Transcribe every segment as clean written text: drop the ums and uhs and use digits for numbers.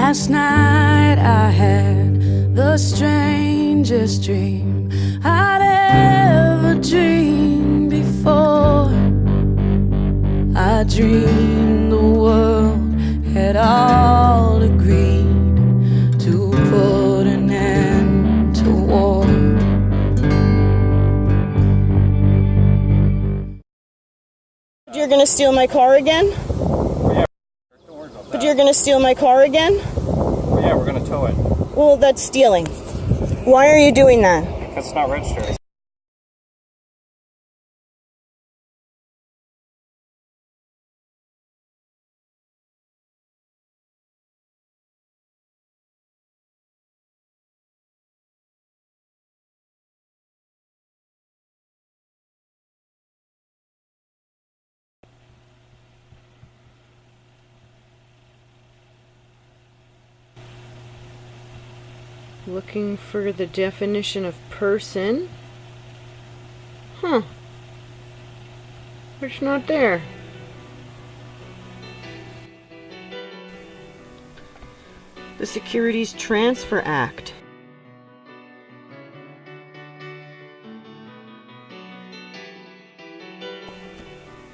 Last night I had the strangest dream I'd ever dreamed before. I dreamed the world had all agreed to put an end to war. You're gonna steal my car again? But you're gonna steal my car again? Yeah, we're gonna tow it. Well, that's stealing. Why are you doing that? Because it's not registered. Looking for the definition of person. It's not there. The Securities Transfer Act.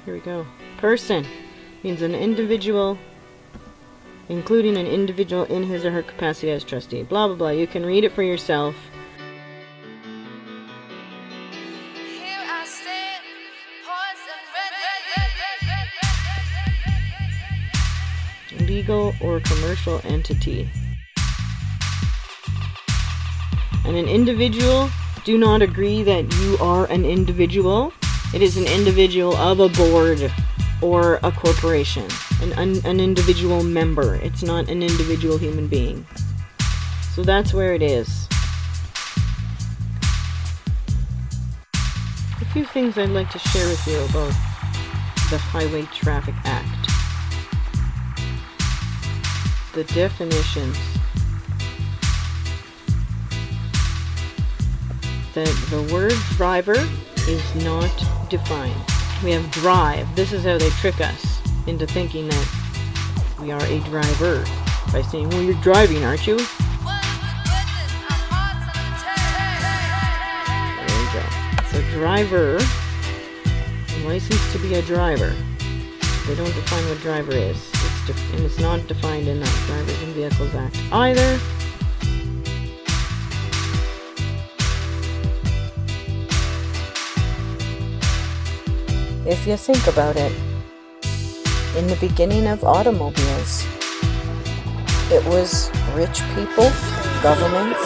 Here we go. Person means an individual, including an individual in his or her capacity as trustee. Blah, blah, blah. You can read it for yourself. Here I stand, poised and ready. Legal or commercial entity. And an individual, do not agree that you are an individual. It is an individual of a board or a corporation. An individual member. It's not an individual human being. So that's where it is. A few things I'd like to share with you about the Highway Traffic Act. The definitions. The word driver is not defined. We have drive. This is how they trick us into thinking that we are a driver by saying, well, you're driving, aren't you? There you go. So driver, licensed to be a driver. They don't define what driver is. And it's not defined in that Drivers and Vehicles Act either. If you think about it, in the beginning of automobiles, it was rich people, governments,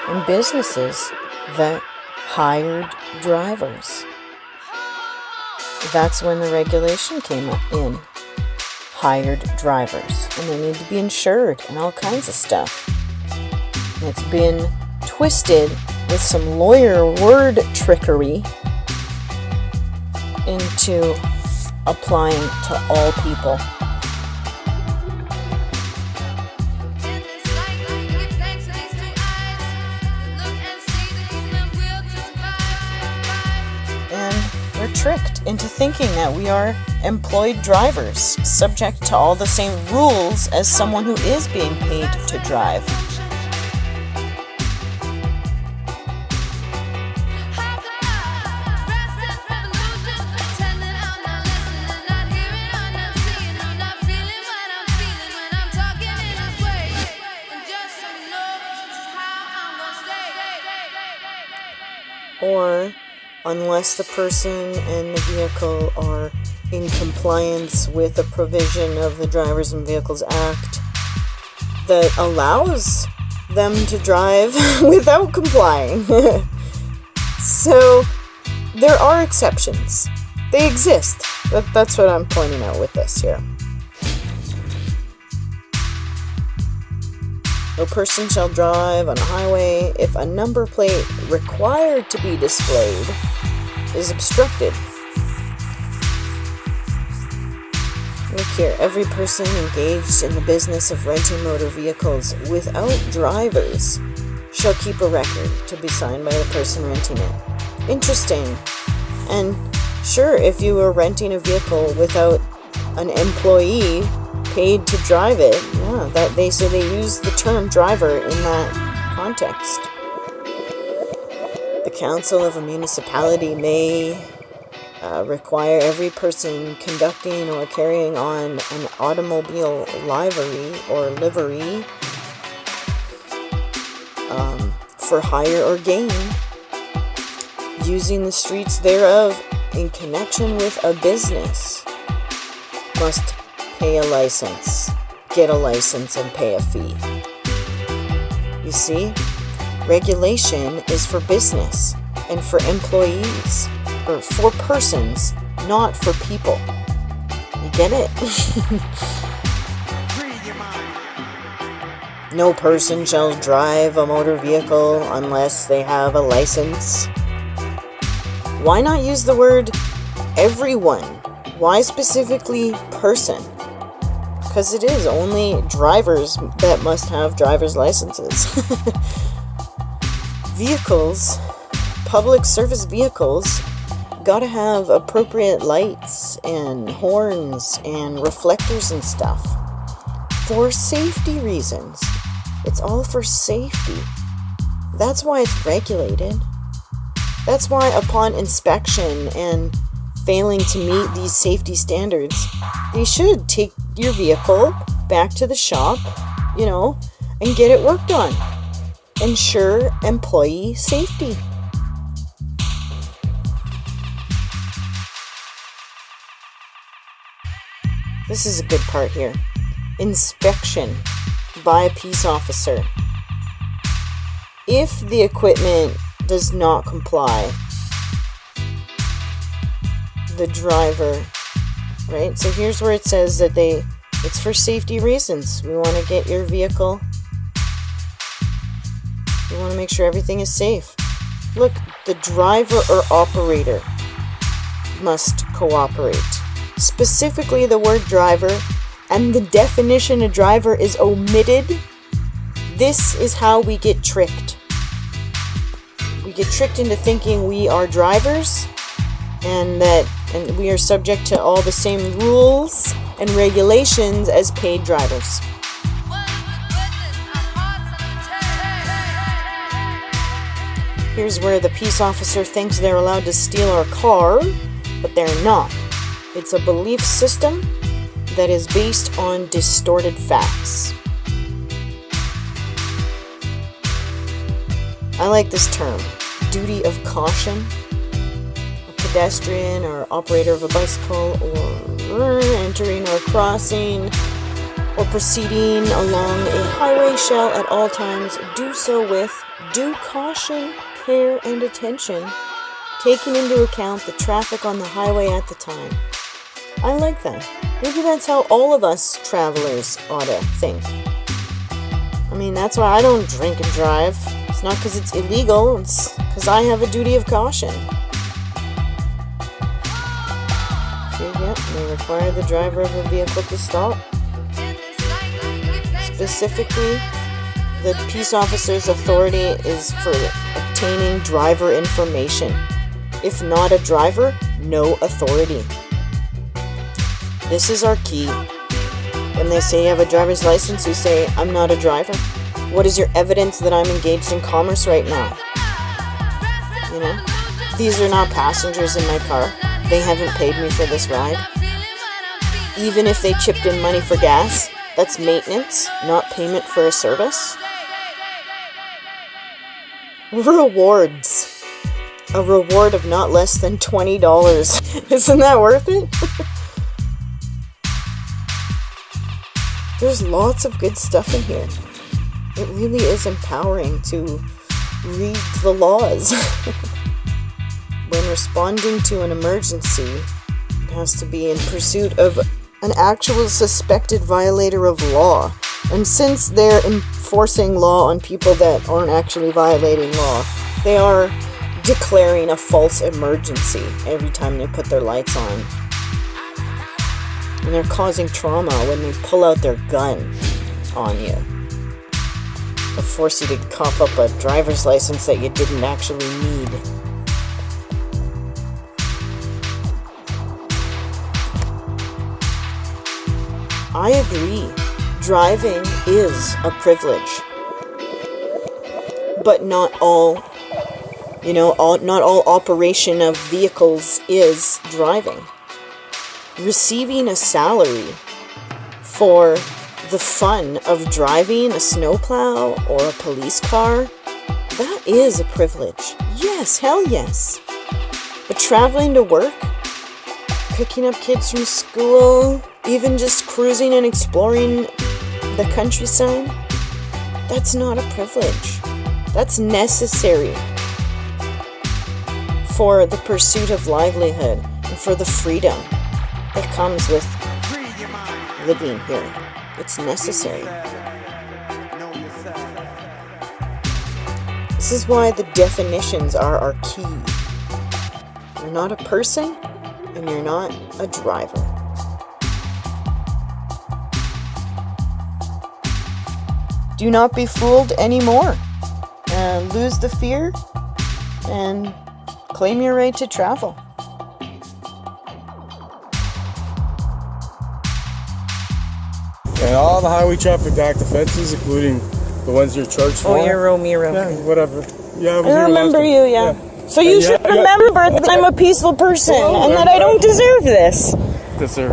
and businesses that hired drivers. That's when the regulation came in. Hired drivers. And they need to be insured and all kinds of stuff. And it's been twisted with some lawyer word trickery into applying to all people. And we're tricked into thinking that we are employed drivers, subject to all the same rules as someone who is being paid to drive. Or unless the person and the vehicle are in compliance with a provision of the Drivers and Vehicles Act that allows them to drive without complying. So there are exceptions. They exist. That's what I'm pointing out with this here. No person shall drive on a highway if a number plate required to be displayed is obstructed. Look here, every person engaged in the business of renting motor vehicles without drivers shall keep a record to be signed by the person renting it. Interesting. And sure, if you were renting a vehicle without an employee paid to drive it. Yeah, they use the term driver in that context. The council of a municipality may require every person conducting or carrying on an automobile livery for hire or gain, using the streets thereof in connection with a business, must pay a license, get a license, and pay a fee. You see, regulation is for business and for employees, or for persons, not for people. You get it? No person shall drive a motor vehicle unless they have a license. Why not use the word everyone? Why specifically person? Because it is only drivers that must have driver's licenses. Vehicles, public service vehicles, gotta have appropriate lights and horns and reflectors and stuff for safety reasons. It's all for safety. That's why it's regulated. That's why upon inspection and failing to meet these safety standards, they should take your vehicle back to the shop, and get it worked on. Ensure employee safety. This is a good part here. Inspection by a peace officer. If the equipment does not comply, the driver, right? So here's where it says that it's for safety reasons. We want to get your vehicle. We want to make sure everything is safe. Look, the driver or operator must cooperate. Specifically the word driver, and the definition of driver is omitted. This is how we get tricked. We get tricked into thinking we are drivers and we are subject to all the same rules and regulations as paid drivers. Here's where the peace officer thinks they're allowed to steal our car, but they're not. It's a belief system that is based on distorted facts. I like this term, duty of caution. A pedestrian or operator of a bicycle or entering or crossing or proceeding along a highway shall at all times do so with due caution, care, and attention, taking into account the traffic on the highway at the time. I like that. Maybe that's how all of us travelers ought to think. I mean, that's why I don't drink and drive. It's not because it's illegal, it's because I have a duty of caution. So, they require the driver of a vehicle to stop. Specifically, the peace officer's authority is for obtaining driver information. If not a driver, no authority. This is our key. When they say you have a driver's license, you say, I'm not a driver. What is your evidence that I'm engaged in commerce right now? These are not passengers in my car. They haven't paid me for this ride. Even if they chipped in money for gas, that's maintenance, not payment for a service. Rewards. A reward of not less than $20. Isn't that worth it? There's lots of good stuff in here. It really is empowering to read the laws. When responding to an emergency, it has to be in pursuit of an actual suspected violator of law. And since they're enforcing law on people that aren't actually violating law, they are declaring a false emergency every time they put their lights on. And they're causing trauma when they pull out their gun on you. They'll force you to cough up a driver's license that you didn't actually need. I agree. Driving is a privilege. But not all, not all operation of vehicles is driving. Receiving a salary for the fun of driving a snowplow or a police car, that is a privilege. Yes, hell yes. But traveling to work, picking up kids from school, even just cruising and exploring the countryside, that's not a privilege. That's necessary for the pursuit of livelihood and for the freedom that comes with living here. It's necessary. This is why the definitions are our key. You're not a person, and you're not a driver. Do not be fooled anymore. Lose the fear and claim your right to travel. And all the highway traffic act offenses, including the ones you're charged for. Oh, you're Romero. Yeah, whatever. Yeah, I remember you, yeah. So you should remember that I'm a peaceful person and that I don't deserve this. Okay.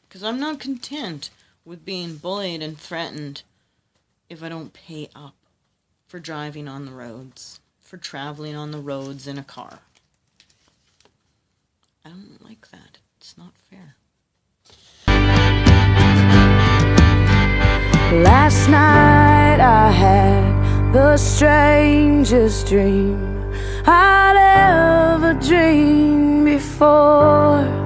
Because I'm not content with being bullied and threatened if I don't pay up for driving on the roads, for traveling on the roads in a car. I don't like that. It's not fair. Last night I had the strangest dream I'd ever dreamed before.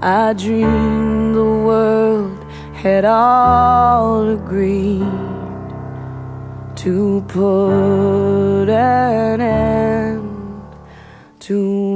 I dreamed the world had all agreed to put an end to